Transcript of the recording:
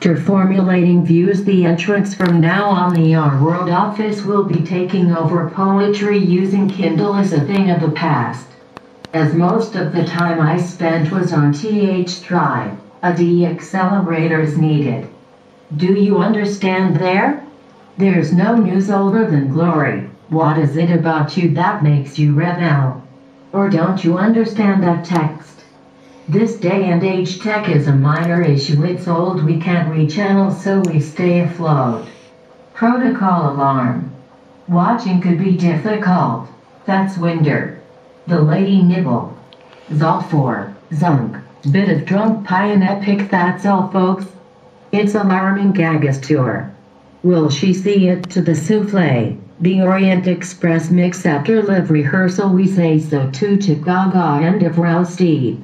After formulating views, the entrance from now on the Our World office will be taking over poetry using Kindle as a thing of the past. As most of the time I spent was on TH Drive, a deaccelerator is needed. Do you understand there? There's no news older than glory. What is it about you that makes you rebel? Or don't you understand that text? This day and age tech is a minor issue, it's old, we can't rechannel so we stay afloat. Protocol alarm. Watching could be difficult. That's Winder. The Lady Nibble. Zolfor, Zunk. Bit of drunk pie and epic, that's all folks. It's alarming Gagas tour. Will she see it to the souffle? The Orient Express mix after live rehearsal, we say so to Gaga and of Steve.